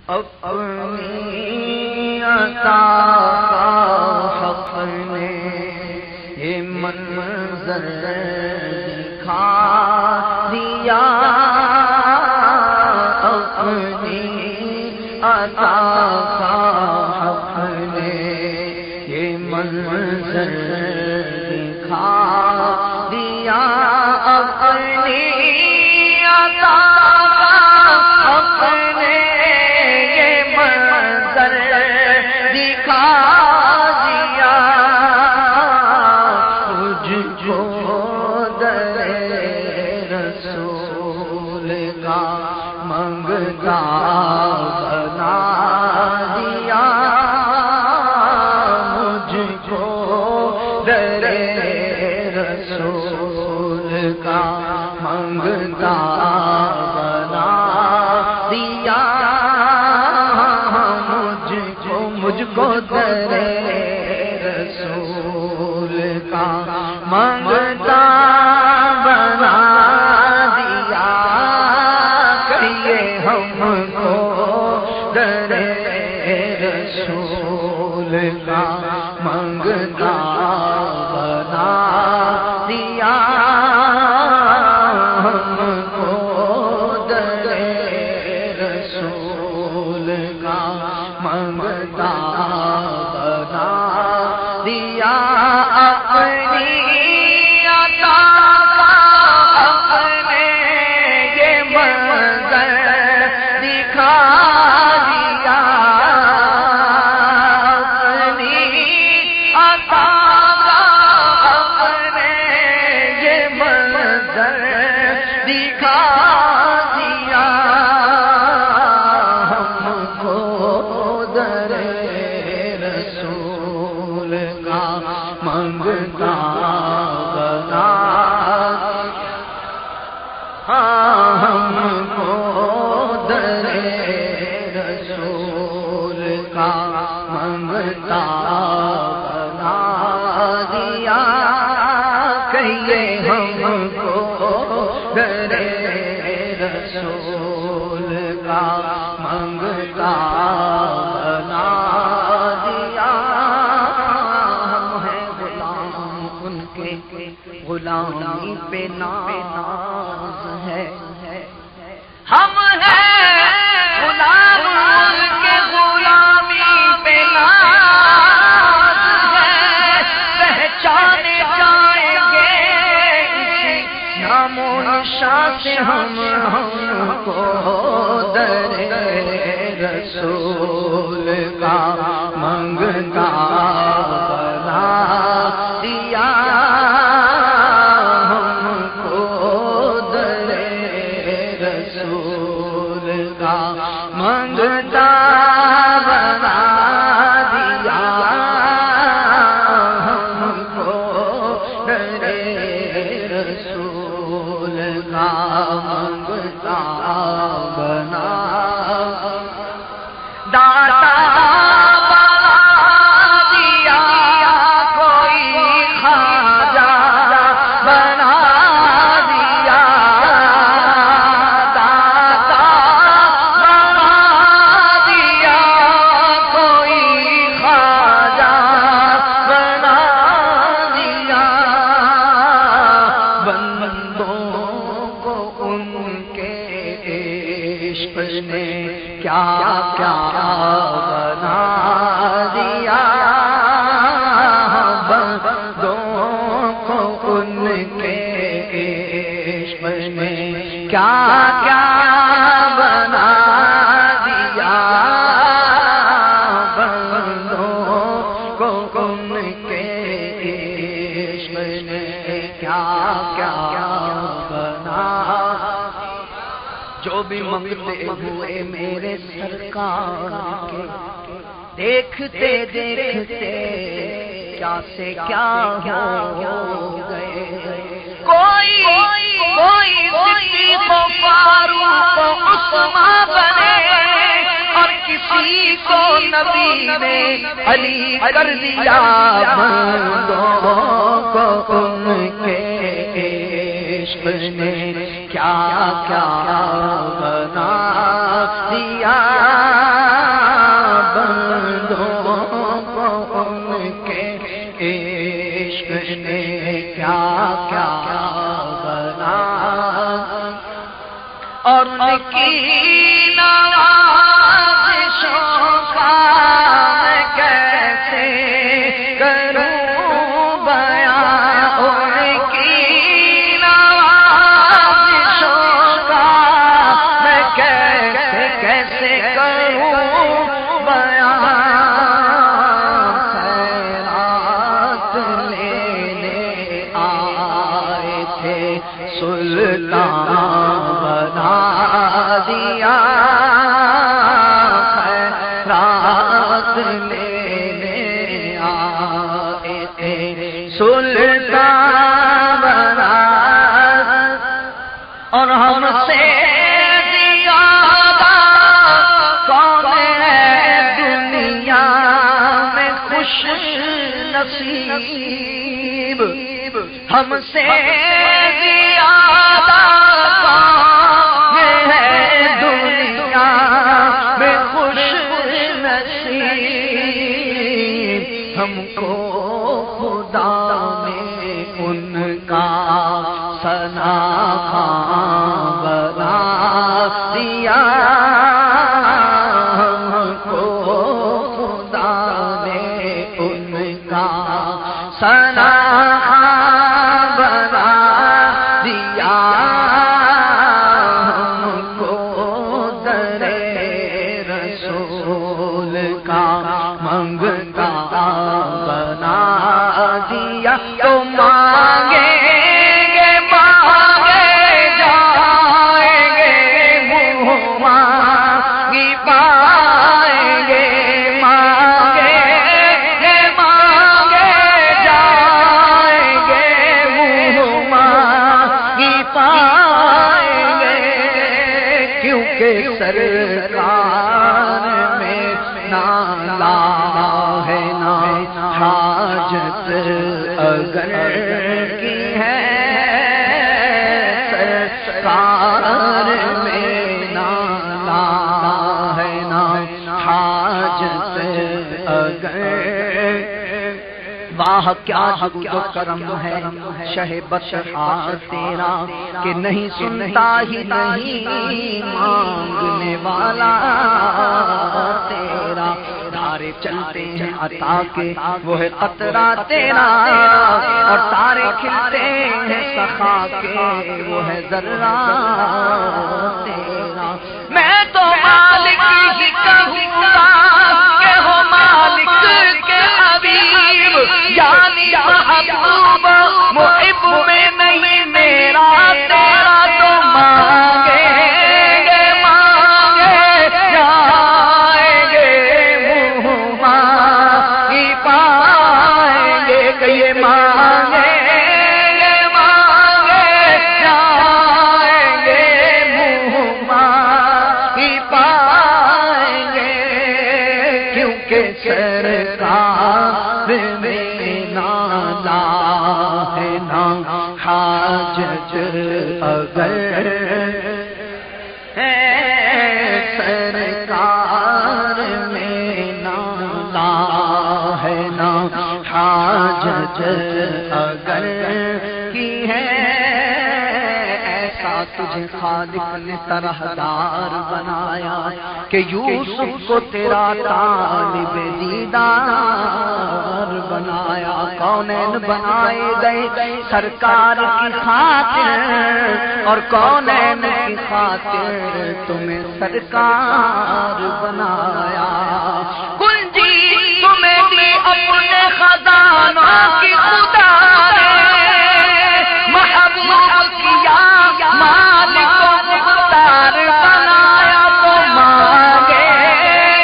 اپنی عطا حق نے یہ منظر دکھا دیا، اپنی عطا حق نے یہ منظر دکھا دیا، اپنی عطا حق نے یہ منظر دکھا دیا، مجھ کو در رسول کا منگتا بنا دیا، مجھ کو در رسول کا منگتا بنا دیا، مجھ کو در رسول کا منگتا بنا دیا، کہیے ہم کو در رسول کا منگتا بنا دیا، ہم کو در رسول کا منگتا بنا دیا، اپنی عطا اپنے یہ منظر دکھا دیا، اپنی عطا اپنے یہ منظر دکھا دیا، ہم کو در رسول کا منگتا بنا، ہم کو در رسول کا منگتا بنا دیا، کہیے ہم کو در رسول کا منگتا بنا دیا، ہم ہیں غلام ان کے غلامی پہ ناز ہے، ہم ہیں غلام ان کے غلامی پہ ناز ہے، پہچانے جائیں گے اسی نام و نشان سے ہم کو در رسول کا منگتا بنا دیا، ہم کو در رسول کا منگتا بنا دیا، ہم کو در رسول کا منگتا بنا داتا بنا دیا، کوئی خواجہ بنا دیا، داتا بنا دیا، کوئی خواجہ بنا دیا، بندوں کو ان کے عشق نے کیا کیا بنا دیا، بندوں کو ان کے عشق نے کیا کیا بنا دیا، بندوں کو ان کے عشق نے کیا کیا بنا، جو بھی منگتے ہوئے میرے سرکار کے، دیکھتے دیکھتے کیا سے کیا ہو گئے، کوئی صدیق و فاروق و عثمان بنے، اور کسی کو نبی نے علی کر دیا، بندوں کو ان کے عشق نے کیا کیا بنا دیا بندوں کو ان کے عشق نے کیا کیا بنا، اور ان کی نوازشوں کا میں کیسے کروں بیان، ان کی نوازشوں کا میں کیسے کیسے کروں بیان، خیرات لینے آئے تھے سلطان بنا دیا، خیرات لینے آئے تھے سلطان بنا، اور ہم سے زیادہ کون ہے دنیا میں خوش نصیب، ہم سے زیادہ کون ہے دنیا میں خوش نصیب، ہم کو خدا نے ان کا ثنا خواں بنا دیا، ہم کو خدا نے ان کا ثنا بنا دیا، ہم کو در رسول کا منگتا بنا دیا، تو مانگیں گے مانگے جائیں گے، منہ مانگی پائیں گے، مانگے گے مانگے جائیں گے، منہ مانگی پائیں گے، کیونکہ سرکار میں نالا ہے نا حاجت اگر کی ہے، سرکار میں نالا ہے نا حاجت اگر، واہ کیا جود و کرم ہے شہ بطحاں تیرا، کہ نہیں سنتا ہی نہیں مانگنے والا تیرا، تارے چلتے ہیں عطا کے وہ ہے قطرہ تیرا، اور تارے کھلتے ہیں سخا کے وہ ہے ذرہ تیرا، میں تو مالک ہی کہوں گا کہ ہو مالک کے حبیب، یعنی محبوب محب میں نہیں میرا تیرا، تو مانگے گے مانگے جائیں گے، منہ مانگی پائیں گے، کہ یہ مانگے گے مانگے جائیں گے، منہ مانگی پائیں گے، کیونکہ سرکار میں نالا ہے نا حاجت اگر ہے، سرکار میں نالا ہے نا حاجت اگر کی ہے، ایسا تجھے خالق نے طرحدار بنایا کہ یوسف کو تیرا طالب دیدار بنایا، کونین بنائے گئے سرکار کی خاطر، اور کونین کی خاطر تمہیں سرکار بنایا، کنجی تمہیں دی اپنے خزانوں کی خدا نے، محبوب کیا مالک و مختار بنایا، تو مانگے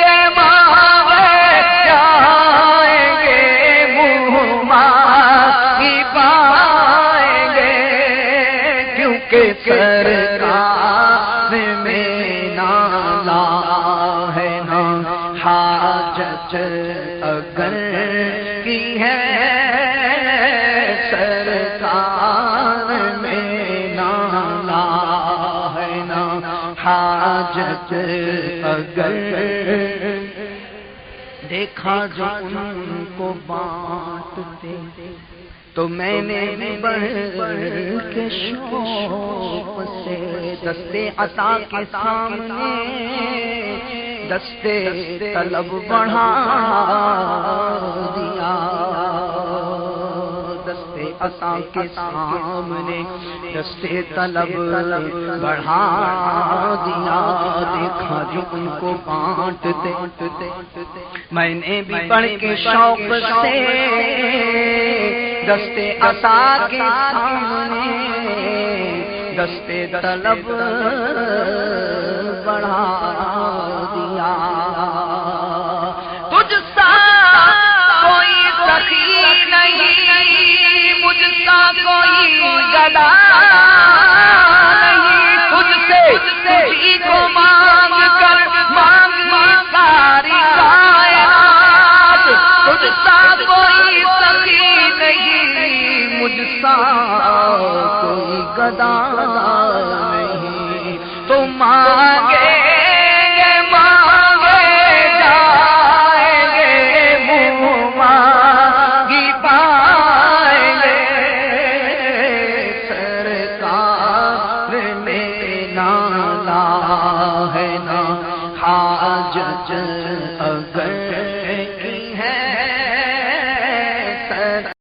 گے مانگے جائیں گے، منہ مانگی پائیں گے، کیونکہ سرکار میں نالا ہے نا حاجت اگر کی ہے، سرکار میں نالا ہے نا حاجت اگر، دیکھا جو ان کو بانٹتے تو میں نے بڑھ کے شوق سے دستے عطا کے سامنے دستے طلب بڑھا دیا، دستے عطا کے سامنے دستے طلب بڑھا دیا، دیکھا جو ان کو بانٹتے میں نے بھی بڑھ کے شوق سے دستے عطا کے سامنے دستے طلب بڑھا دیا۔ تجھ سا کوئی سخی نہیں، مجھ سا کوئی گدا نہیں، تجھ سے تجھی کو مانگ کر مانگی ساری کائنات، تجھ سا کوئی سخی نہیں، مجھ سا کوئی گدا نہیں، تو مانگے حاجت اگر